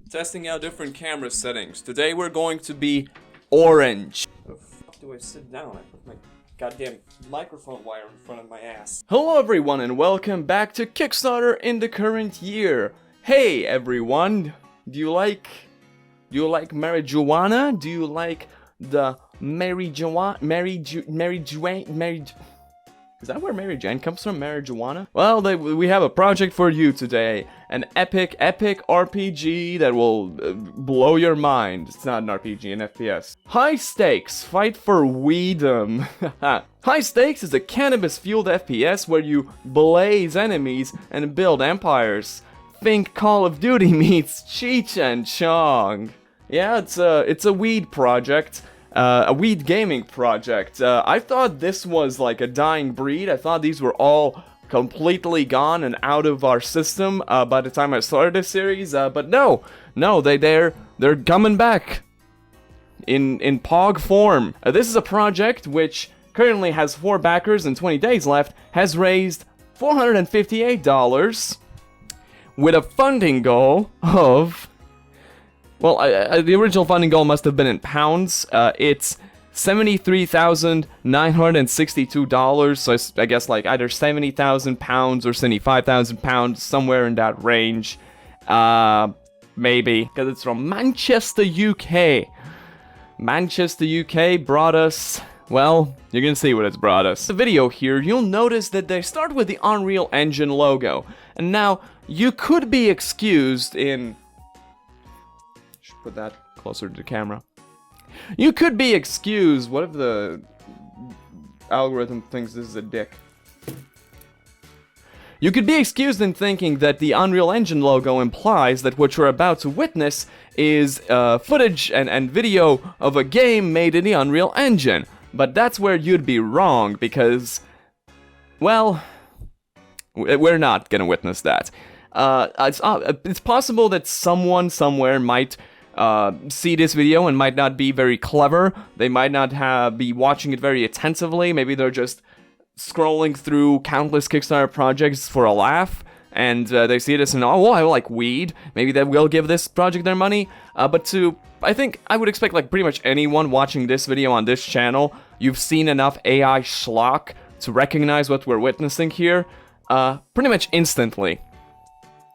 Testing out different camera settings. Today we're going to be orange. Where the fuck do I sit down? I put my goddamn microphone wire in front of my ass. Hello everyone and welcome back to Kickstarter in the current year. Hey everyone, do you like marijuana? Do you like the Is that where Mary Jane comes from? Marijuana? Well, we have a project for you today. An epic RPG that will blow your mind. It's not an RPG, an FPS. High Stakes, fight for weedom. High Stakes is a cannabis-fueled FPS where you blaze enemies and build empires. Think Call of Duty meets Cheech and Chong. Yeah, it's a weed project. A weed gaming project. I thought this was like a dying breed. I thought these were all completely gone and out of our system by the time I started this series. But no, they're coming back in POG form. This is a project which currently has 4 backers and 20 days left. Has raised $458 with a funding goal of. Well, the original funding goal must have been in pounds. It's $73,962, so I guess like either 70,000 pounds or 75,000 pounds, somewhere in that range. Maybe, because it's from Manchester, UK. Manchester, UK brought us, well, you're gonna see what it's brought us. The video here, you'll notice that they start with the Unreal Engine logo. And now, you could be excused in... Put that closer to the camera. You could be excused. What if the algorithm thinks this is a dick? You could be excused in thinking that the Unreal Engine logo implies that what you're about to witness is footage and video of a game made in the Unreal Engine. But that's where you'd be wrong because, well, we're not gonna witness that. It's possible that someone somewhere might see this video and might not be very clever. They might not be watching it very attentively. Maybe they're just scrolling through countless Kickstarter projects for a laugh, and they see this and, oh, I like weed. Maybe they will give this project their money. But I think I would expect like pretty much anyone watching this video on this channel, you've seen enough AI schlock to recognize what we're witnessing here, pretty much instantly.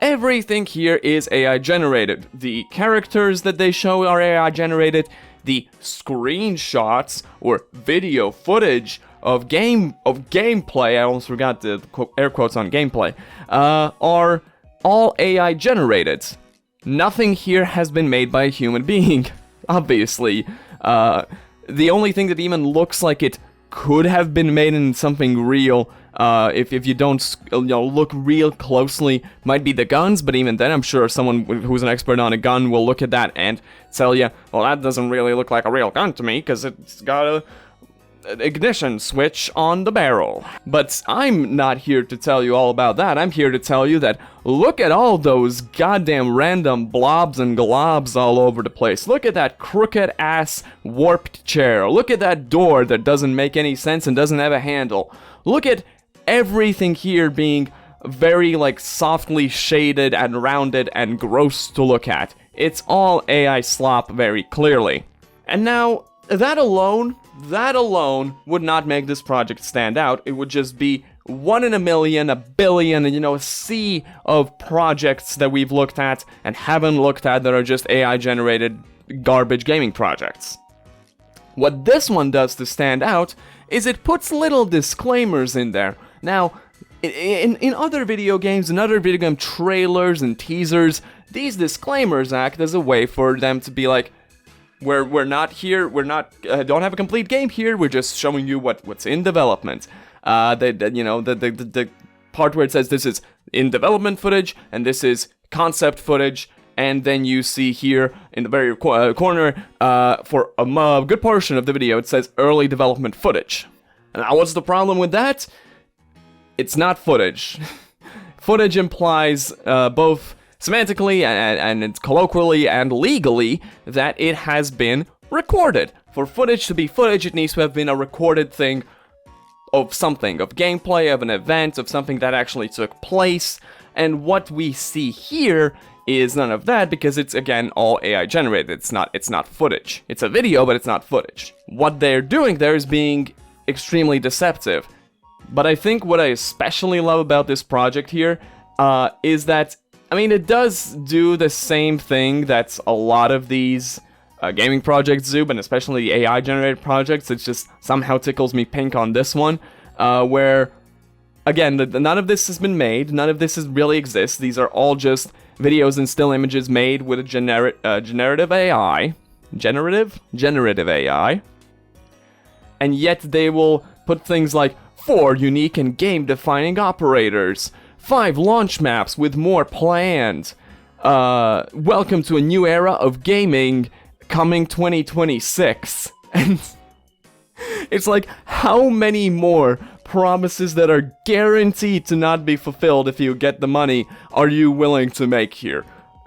Everything here is AI generated. The characters that they show are AI generated. The screenshots or video footage of gameplay, I almost forgot the air quotes on gameplay, are all AI generated. Nothing here has been made by a human being, obviously. The only thing that even looks like it could have been made in something real, if you don't look real closely, might be the guns, but even then I'm sure someone who's an expert on a gun will look at that and tell you, well, that doesn't really look like a real gun to me because it's got an ignition switch on the barrel. But I'm not here to tell you all about that. I'm here to tell you that look at all those goddamn random blobs and globs all over the place. Look at that crooked ass warped chair. Look at that door that doesn't make any sense and doesn't have a handle. Look at everything here being very like softly shaded and rounded and gross to look at. It's all AI slop very clearly. And now, that alone would not make this project stand out. It would just be 1 in a million, a billion, a sea of projects that we've looked at and haven't looked at that are just AI generated garbage gaming projects. What this one does to stand out is it puts little disclaimers in there. Now, in other video games, in other video game trailers and teasers, these disclaimers act as a way for them to be like, we're not here, don't have a complete game here, we're just showing you what's in development. The part where it says this is in development footage, and this is concept footage, and then you see here in the very corner, for a good portion of the video, it says early development footage. Now, what's the problem with that? It's not footage. Footage implies both semantically and it's colloquially and legally that it has been recorded. For footage to be footage, it needs to have been a recorded thing of something, of gameplay, of an event, of something that actually took place. And what we see here is none of that because it's, again, all AI generated. It's not footage. It's a video, but it's not footage. What they're doing there is being extremely deceptive. But I think what I especially love about this project here is that, I mean, it does do the same thing that a lot of these gaming projects do, but especially AI-generated projects. It just somehow tickles me pink on this one, where, again, none of this has been made, none of this really exists. These are all just videos and still images made with a generative AI. Generative AI. And yet they will put things like 4 unique and game-defining operators, 5 launch maps with more planned, welcome to a new era of gaming coming 2026. And it's like, how many more promises that are guaranteed to not be fulfilled if you get the money are you willing to make here?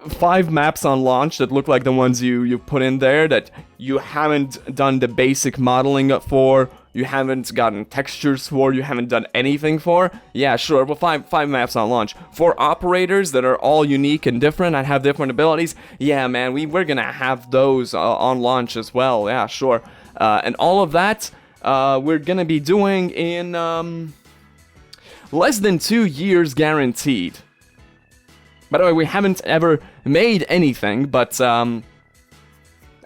5 maps on launch that look like the ones you put in there that you haven't done the basic modeling for, you haven't gotten textures for, you haven't done anything for? Yeah, sure, well, 5 maps on launch. 4 operators that are all unique and different and have different abilities? Yeah, man, we're gonna have those on launch as well, yeah, sure. And all of that, we're gonna be doing in, less than 2 years guaranteed. By the way, we haven't ever made anything, but,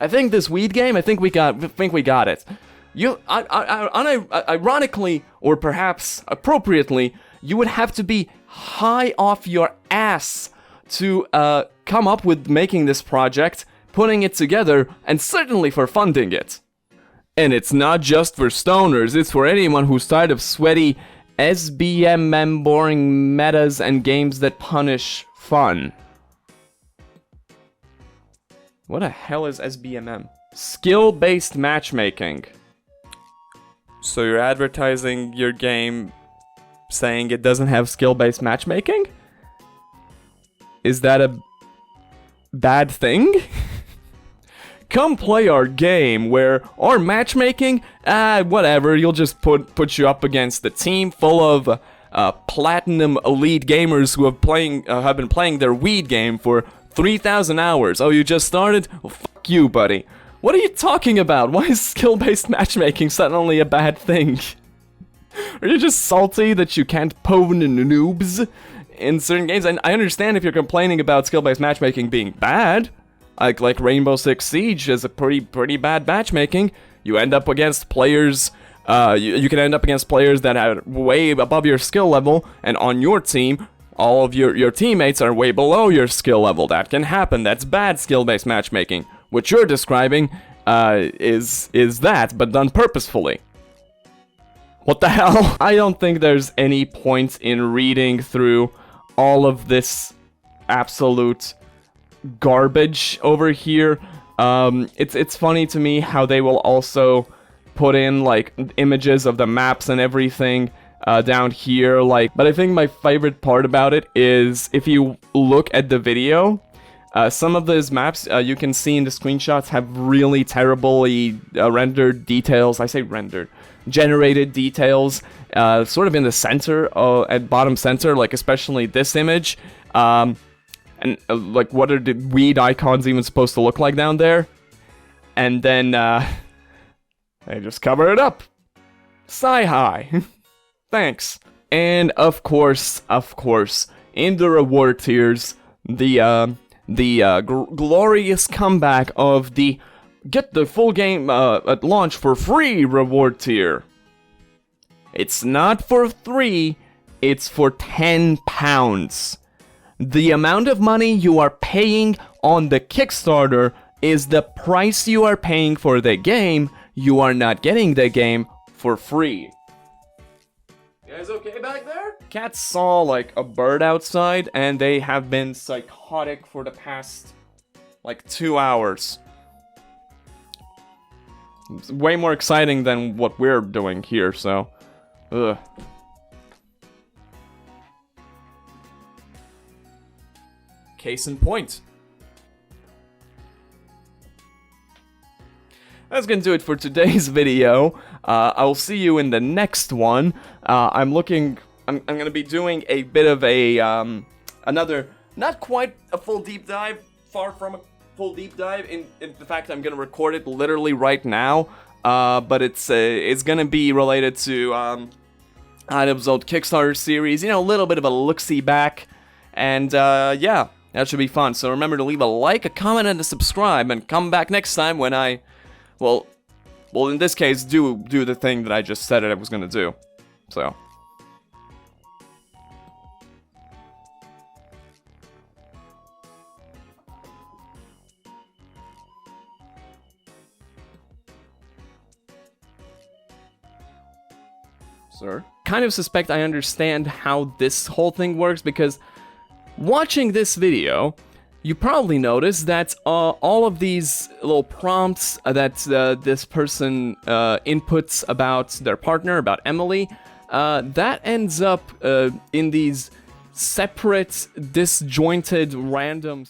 I think this weed game, I think we got it. Ironically, or perhaps appropriately, you would have to be high off your ass to come up with making this project, putting it together, and certainly for funding it. And it's not just for stoners, it's for anyone who's tired of sweaty SBMM boring metas and games that punish fun. What the hell is SBMM? Skill-based matchmaking. So you're advertising your game saying it doesn't have skill-based matchmaking? Is that a bad thing? Come play our game where our matchmaking, whatever, you'll just put you up against the team full of platinum elite gamers who have been playing their weed game for 3,000 hours. Oh, you just started? Well, fuck you, buddy. What are you talking about? Why is skill-based matchmaking suddenly a bad thing? Are you just salty that you can't pwn noobs in certain games? And I understand if you're complaining about skill-based matchmaking being bad. Like Rainbow Six Siege is a pretty bad matchmaking. You end up against players, you can end up against players that are way above your skill level, and on your team, all of your teammates are way below your skill level. That can happen. That's bad skill-based matchmaking. What you're describing is that, but done purposefully. What the hell? I don't think there's any point in reading through all of this absolute garbage over here. It's funny to me how they will also put in like images of the maps and everything down here, like, but I think my favorite part about it is if you look at the video, some of those maps you can see in the screenshots have really terribly rendered details. I say rendered, generated details, sort of in the center, at bottom center, like especially this image. And, like, what are the weed icons even supposed to look like down there? And then, they just cover it up. Sigh-hi. Thanks. And, of course, in the reward tiers, the glorious comeback of the get the full game at launch for free reward tier. It's not for 3, it's for £10. The amount of money you are paying on the Kickstarter is the price you are paying for the game. You are not getting the game for free. You guys okay back there? Cats saw like a bird outside and they have been psychotic for the past like 2 hours. It's way more exciting than what we're doing here, so ugh. Case in point. That's gonna do it for today's video. I'll see you in the next one. I'm gonna be doing a bit of a another Not quite a full deep dive, far from a full deep dive. In fact, I'm gonna record it literally right now. But it's gonna be related to Adam's old Kickstarter series. You know, a little bit of a look-see back, and yeah, that should be fun. So remember to leave a like, a comment, and a subscribe, and come back next time when I, well, in this case, do the thing that I just said I was gonna do. So. Sir? Kind of suspect I understand how this whole thing works, because watching this video, you probably noticed that all of these little prompts that this person inputs about their partner, about Emily, that ends up in these separate, disjointed, random